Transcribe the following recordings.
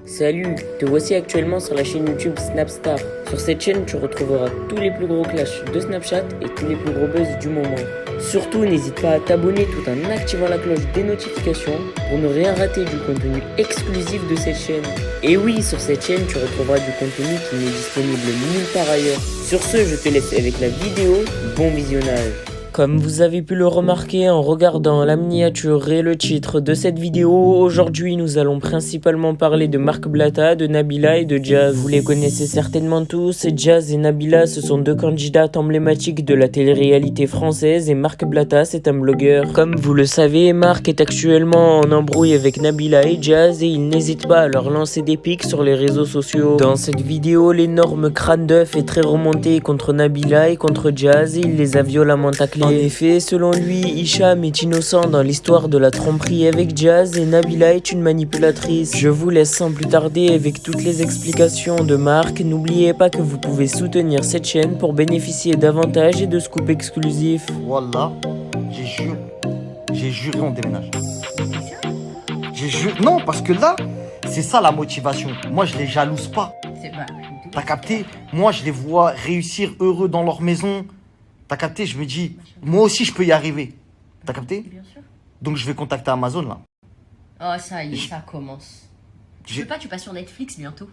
Salut, te voici actuellement sur la chaîne YouTube Snapstar. Sur cette chaîne, tu retrouveras tous les plus gros clashs de Snapchat et tous les plus gros buzz du moment. Surtout, n'hésite pas à t'abonner tout en activant la cloche des notifications pour ne rien rater du contenu exclusif de cette chaîne. Et oui, sur cette chaîne, tu retrouveras du contenu qui n'est disponible nulle part ailleurs. Sur ce, je te laisse avec la vidéo. Bon visionnage. Comme vous avez pu le remarquer en regardant la miniature et le titre de cette vidéo, aujourd'hui nous allons principalement parler de Marc Blatta, de Nabila et de Jazz. Vous les connaissez certainement tous, Jazz et Nabila ce sont deux candidates emblématiques de la télé-réalité française et Marc Blatta c'est un blogueur. Comme vous le savez, Marc est actuellement en embrouille avec Nabila et Jazz et il n'hésite pas à leur lancer des pics sur les réseaux sociaux. Dans cette vidéo, l'énorme crâne d'œuf est très remonté contre Nabila et contre Jazz et il les a violemment taclés. En effet, selon lui, Hicham est innocent dans l'histoire de la tromperie avec Jazz et Nabila est une manipulatrice. Je vous laisse sans plus tarder avec toutes les explications de Marc. N'oubliez pas que vous pouvez soutenir cette chaîne pour bénéficier d'avantages et de scoops exclusifs. Wallah, j'ai juré on déménage. J'ai juré, non parce que là, c'est ça la motivation. Moi je les jalouse pas. T'as capté? Moi je les vois réussir heureux dans leur maison. T'as capté? Je me dis, moi aussi je peux y arriver. T'as capté? Bien sûr. Donc je vais contacter Amazon là. Oh, ça y est, ça commence. Tu veux pas, tu passes sur Netflix bientôt.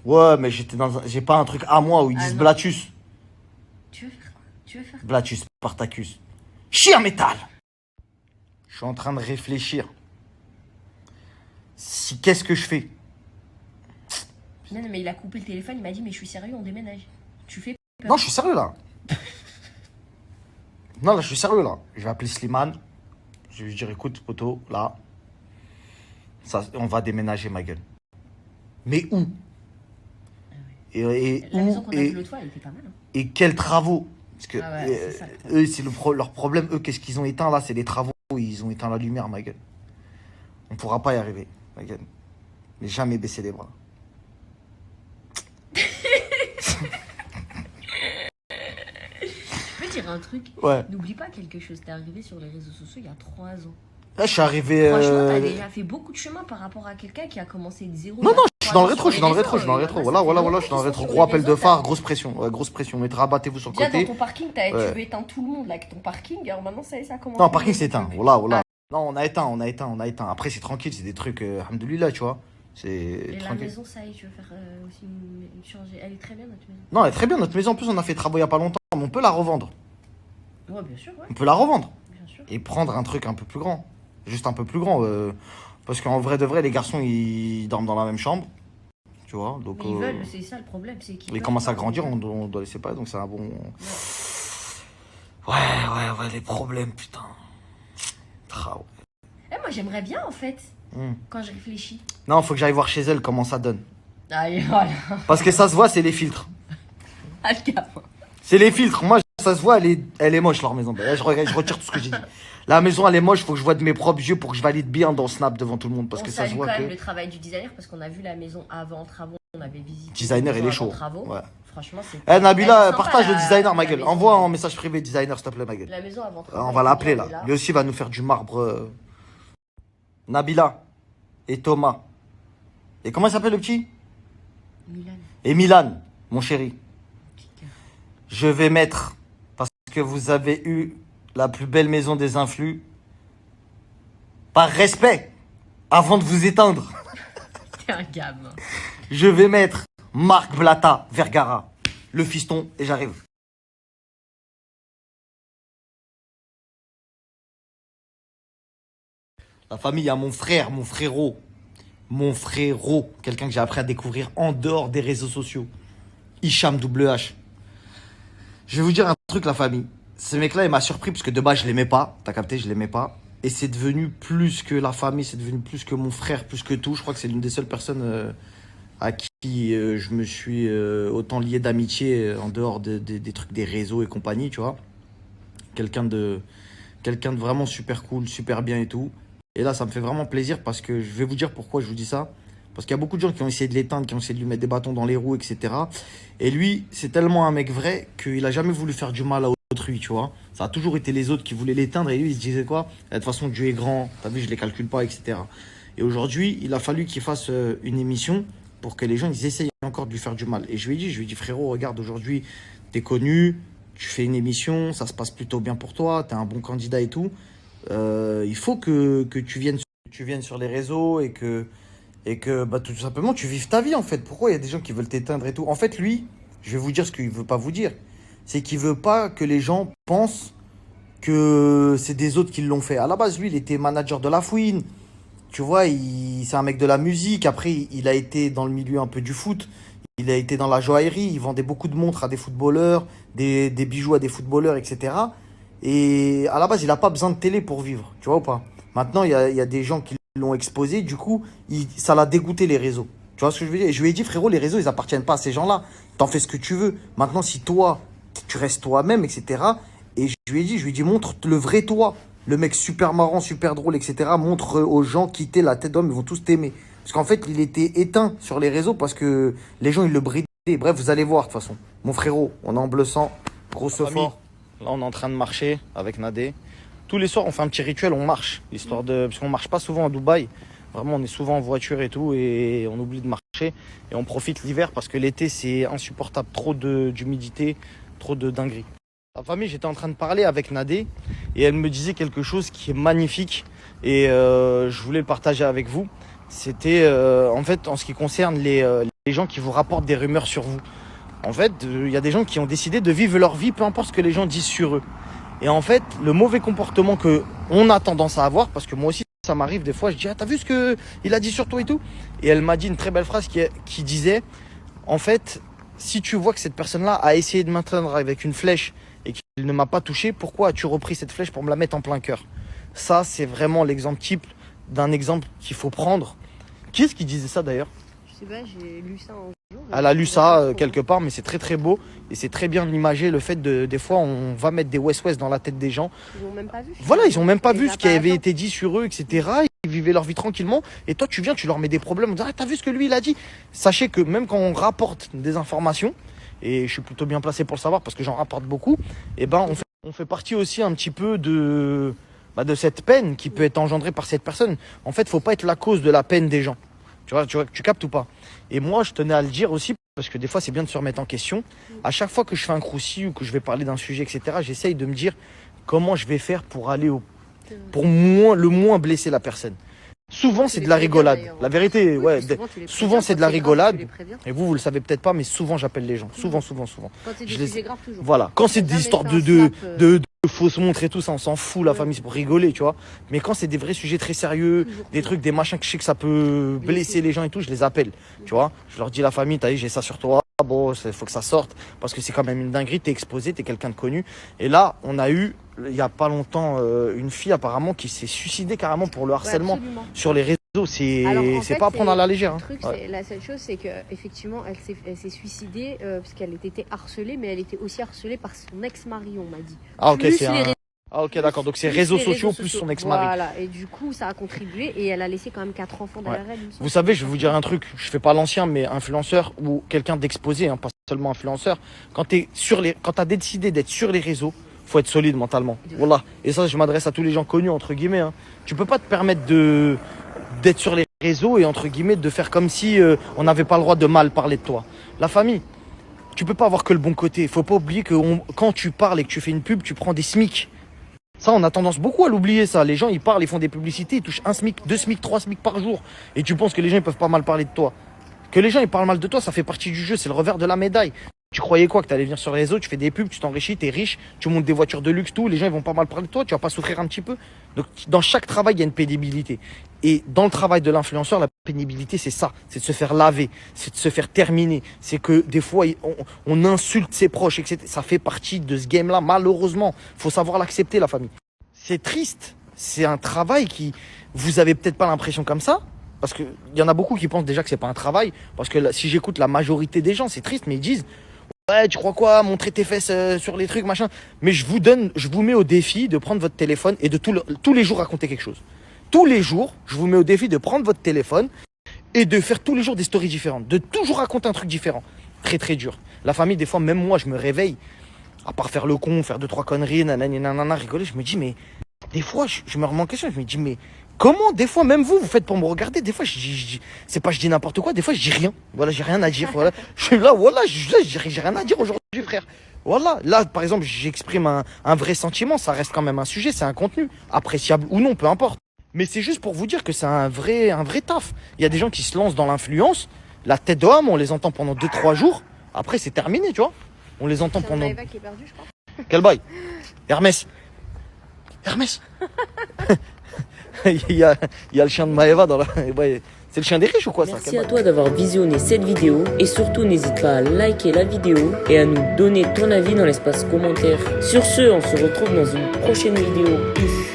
Ouais, mais j'ai pas un truc à moi où ils disent non. Blatus. Tu veux faire quoi? Tu veux faire quoi? Blatus, Spartacus. Chien métal. Je suis en train de réfléchir. Qu'est-ce que je fais? Non, mais il a coupé le téléphone, il m'a dit, mais je suis sérieux, on déménage. Tu fais peur. Non, je suis sérieux là. Non, là, je suis sérieux là. Je vais appeler Slimane. Je vais lui dire, écoute, poto, là, ça, on va déménager, ma gueule. Mais où? Et La maison où qu'on a vue l'autre fois, elle était pas mal. Hein. et quels travaux? Parce que Ah ouais, c'est ça, eux, c'est leur problème. Eux, qu'est-ce qu'ils ont éteint là? C'est les travaux. Ils ont éteint la lumière, ma gueule. On pourra pas y arriver, ma gueule. Mais jamais baisser les bras. Je peux dire un truc? Ouais. N'oublie pas quelque chose, t'es arrivé sur les réseaux sociaux il y a 3 ans. Là, je suis arrivé. Franchement, t'as déjà fait beaucoup de chemin par rapport à quelqu'un qui a commencé de zéro. Non, non, je suis dans le rétro, je suis dans le rétro, je suis dans le rétro. Voilà, je suis dans le rétro. Gros appel de phare, grosse pression. Ouais, grosse pression. Mais rabattez-vous sur le Déjà côté. dans ton parking, tu veux éteindre tout le monde là avec ton parking. Alors maintenant, ça commence. Non, parking c'est éteint. Voilà. Non, on a éteint. Après, c'est tranquille, c'est des trucs, alhamdoulilah, tu vois. C'est Et la tranquille. maison, ça y est, tu veux faire aussi changer. Elle est très bien notre maison. Non, elle est très bien, notre maison. En plus, on a fait travaux il y a pas longtemps. Mais on peut la revendre. Ouais, bien sûr, ouais. On peut la revendre. Bien sûr. Et prendre un truc un peu plus grand. Juste un peu plus grand. Parce qu'en vrai de vrai, les garçons, ils dorment dans la même chambre. Tu vois, donc. Mais ils veulent, c'est ça le problème. C'est qu'ils Ils commencent à grandir, on doit laisser pas. Donc, c'est un bon. Ouais, les problèmes, putain. Ah, ouais. Eh, moi, j'aimerais bien en fait, quand je réfléchis. Non, faut que j'aille voir chez elle comment ça donne. Allez, voilà. Parce que ça se voit, c'est les filtres. Ah, le gamin. C'est les filtres. Moi, ça se voit, elle est moche, leur maison. Là, je retire tout ce que j'ai dit. La maison, elle est moche, faut que je vois de mes propres yeux pour que je valide bien dans Snap devant tout le monde. Parce que ça se voit quand que. même le travail du designer parce qu'on a vu la maison avant travaux, on avait visité. Designer, il est chaud. Travaux. Ouais. Franchement, c'est. Eh, Nabila, sympa, partage le designer, ma la gueule. maison. Envoie en message privé designer, s'il te plaît, ma gueule. La maison avant travaux. On va l'appeler là. Lui aussi va nous faire du marbre. Nabila et Thomas. Et comment il s'appelle le petit? Milan. Et Milan, mon chéri. Je vais mettre, parce que vous avez eu la plus belle maison des influx, par respect, avant de vous éteindre, T'es un gamin. je vais mettre Marc Blatta Vergara, le fiston, et j'arrive. La famille, il y a mon frère, mon frérot, quelqu'un que j'ai appris à découvrir en dehors des réseaux sociaux. Hicham WH. Je vais vous dire un truc, la famille. Ce mec-là, il m'a surpris parce que de base, je l'aimais pas. T'as capté, je l'aimais pas. Et c'est devenu plus que la famille, c'est devenu plus que mon frère, plus que tout. Je crois que c'est l'une des seules personnes à qui je me suis autant lié d'amitié en dehors des trucs des réseaux et compagnie, tu vois. Quelqu'un de vraiment super cool, super bien et tout. Et là, ça me fait vraiment plaisir parce que je vais vous dire pourquoi je vous dis ça. Parce qu'il y a beaucoup de gens qui ont essayé de l'éteindre, qui ont essayé de lui mettre des bâtons dans les roues, etc. Et lui, c'est tellement un mec vrai qu'il a jamais voulu faire du mal à autrui, tu vois. Ça a toujours été les autres qui voulaient l'éteindre et lui, il se disait quoi? De toute façon, Dieu est grand, t'as vu, je les calcule pas, etc. Et aujourd'hui, il a fallu qu'il fasse une émission pour que les gens ils essayent encore de lui faire du mal. Et je lui ai dit, frérot, regarde, aujourd'hui, t'es connu, tu fais une émission, ça se passe plutôt bien pour toi, t'es un bon candidat et tout. Il faut que tu viennes sur les réseaux et que bah, tout simplement tu vives ta vie en fait. Pourquoi il y a des gens qui veulent t'éteindre et tout? En fait, lui, je vais vous dire ce qu'il veut pas vous dire. C'est qu'il veut pas que les gens pensent que c'est des autres qui l'ont fait. À la base, lui, il était manager de La Fouine. Tu vois, c'est un mec de la musique. Après, il a été dans le milieu un peu du foot. Il a été dans la joaillerie. Il vendait beaucoup de montres à des footballeurs, des bijoux à des footballeurs, etc. Et à la base, il n'a pas besoin de télé pour vivre. Tu vois ou pas? Maintenant, il y a des gens qui l'ont exposé. Du coup, ça l'a dégoûté, les réseaux. Tu vois ce que je veux dire? Et je lui ai dit, frérot, les réseaux, ils appartiennent pas à ces gens-là. T'en fais ce que tu veux. Maintenant, si toi, tu restes toi-même, etc. Et je lui ai dit, montre le vrai toi. Le mec super marrant, super drôle, etc. Montre aux gens qui t'es la tête d'homme, ils vont tous t'aimer. Parce qu'en fait, il était éteint sur les réseaux parce que les gens, ils le bridaient. Bref, vous allez voir, de toute façon. Mon frérot, on est en bleu sang, gros fort. Là, on est en train de marcher avec Nadé. Tous les soirs, on fait un petit rituel, on marche. Parce qu'on marche pas souvent à Dubaï. Vraiment, on est souvent en voiture et tout. Et on oublie de marcher. Et on profite l'hiver parce que l'été, c'est insupportable. Trop d'humidité, trop de dinguerie. La famille, j'étais en train de parler avec Nadé et elle me disait quelque chose qui est magnifique et je voulais le partager avec vous. C'était en fait en ce qui concerne les gens qui vous rapportent des rumeurs sur vous. En fait, il y a des gens qui ont décidé de vivre leur vie, peu importe ce que les gens disent sur eux. Et en fait, le mauvais comportement que on a tendance à avoir, parce que moi aussi ça m'arrive des fois, je dis ah t'as vu ce que il a dit sur toi et tout. Et elle m'a dit une très belle phrase qui disait en fait si tu vois que cette personne-là a essayé de m'atteindre avec une flèche et qu'il ne m'a pas touché, pourquoi as-tu repris cette flèche pour me la mettre en plein cœur? Ça, c'est vraiment l'exemple type d'un exemple qu'il faut prendre. Qui est-ce qui disait ça d'ailleurs? Je sais pas, j'ai lu ça un jour. Elle a lu ça quelque part, mais c'est très très beau et c'est très bien imagé le fait des fois on va mettre des West dans la tête des gens. Ils ont même pas vu. Voilà, ils ont même pas vu ce qui avait été dit sur eux, etc. Ils vivaient leur vie tranquillement et toi tu viens, tu leur mets des problèmes, on dit ah t'as vu ce que lui il a dit? Sachez que même quand on rapporte des informations, et je suis plutôt bien placé pour le savoir parce que j'en rapporte beaucoup, et ben on fait partie aussi un petit peu de cette peine qui peut être engendrée par cette personne. En fait, faut pas être la cause de la peine des gens. Tu vois, tu captes ou pas? Et moi, je tenais à le dire aussi parce que des fois, c'est bien de se remettre en question. À chaque fois que je fais un croussi ou que je vais parler d'un sujet, etc., j'essaye de me dire comment je vais faire pour aller pour le moins blesser la personne. Souvent, c'est de la rigolade. La vérité, ouais. Souvent, c'est de la rigolade. Et vous le savez peut-être pas, mais souvent, j'appelle les gens. Souvent. Quand c'est des sujets graves, toujours. Voilà. Quand c'est des histoires de fausses montres et tout, ça, on s'en fout, la famille, c'est pour rigoler, tu vois. Mais quand c'est des vrais sujets très sérieux, des trucs, des machins que je sais que ça peut blesser les gens et tout, je les appelle, tu vois. Je leur dis, la famille, t'as dit, j'ai ça sur toi. Bon, il faut que ça sorte parce que c'est quand même une dinguerie, t'es exposé, t'es quelqu'un de connu. Et là, on a eu, il y a pas longtemps, une fille apparemment qui s'est suicidée carrément pour le harcèlement sur les réseaux. C'est pas à prendre à la légère. Le truc, la seule chose, c'est qu'effectivement, elle s'est suicidée parce qu'elle était harcelée, mais elle était aussi harcelée par son ex-mari, on m'a dit. Ah ok, ok, d'accord. Donc c'est réseaux sociaux plus son ex-mari. Voilà, et du coup, ça a contribué et elle a laissé quand même 4 enfants derrière elle. Vous savez, je vais vous dire un truc. Je fais pas l'ancien, mais influenceur ou quelqu'un d'exposé, hein, pas seulement influenceur. Quand t'as décidé d'être sur les réseaux, faut être solide mentalement. Voilà. Et ça, je m'adresse à tous les gens connus entre guillemets. Hein. Tu peux pas te permettre d'être sur les réseaux et entre guillemets de faire comme si on n'avait pas le droit de mal parler de toi. La famille, tu peux pas avoir que le bon côté. Il faut pas oublier que quand tu parles et que tu fais une pub, tu prends des SMIC. Ça, on a tendance beaucoup à l'oublier, ça. Les gens, ils parlent, ils font des publicités, ils touchent 1 SMIC, 2 SMIC, 3 SMIC par jour. Et tu penses que les gens, ils peuvent pas mal parler de toi. Que les gens, ils parlent mal de toi, ça fait partie du jeu, c'est le revers de la médaille. Tu croyais quoi? Que t'allais venir sur les réseaux, tu fais des pubs, tu t'enrichis, t'es riche, tu montes des voitures de luxe, tout. Les gens, ils vont pas mal parler de toi, tu vas pas souffrir un petit peu. Donc, dans chaque travail, il y a une pénibilité. Et dans le travail de l'influenceur, la pénibilité, c'est ça. C'est de se faire laver, c'est de se faire terminer. C'est que des fois, on insulte ses proches, etc. Ça fait partie de ce game-là, malheureusement. Faut savoir l'accepter, la famille. C'est triste. C'est un travail qui, vous avez peut-être pas l'impression comme ça. Parce qu'il y en a beaucoup qui pensent déjà que c'est pas un travail. Parce que si j'écoute la majorité des gens, c'est triste, mais ils disent ouais, tu crois quoi, montrer tes fesses sur les trucs, machin. Mais je vous mets au défi de prendre votre téléphone et de tous les jours raconter quelque chose. Tous les jours, je vous mets au défi de prendre votre téléphone et de faire tous les jours des stories différentes. De toujours raconter un truc différent. Très très dur. La famille, des fois, même moi, je me réveille. À part faire le con, faire 2-3 conneries, nanana, rigoler, je me dis, mais des fois, je me remets en question. Je me dis, mais Comment, des fois, même vous faites pour me regarder, des fois, c'est pas je dis n'importe quoi, des fois, je dis rien. Voilà, j'ai rien à dire. Voilà. Je suis là, voilà, j'ai rien à dire aujourd'hui, frère. Voilà, là, par exemple, j'exprime un vrai sentiment, ça reste quand même un sujet, c'est un contenu, appréciable ou non, peu importe. Mais c'est juste pour vous dire que c'est un vrai taf. Il y a des gens qui se lancent dans l'influence, la tête d'homme, on les entend pendant 2-3 jours, après, c'est terminé, tu vois. On les entend pendant... Maëva qui est perdue, je crois. Quel bail? Hermès. Hermès. il y a le chien de Maëva dans la... C'est le chien des riches ou quoi ça? Merci à toi d'avoir visionné cette vidéo et surtout n'hésite pas à liker la vidéo et à nous donner ton avis dans l'espace commentaire. Sur ce, on se retrouve dans une prochaine vidéo. Peace.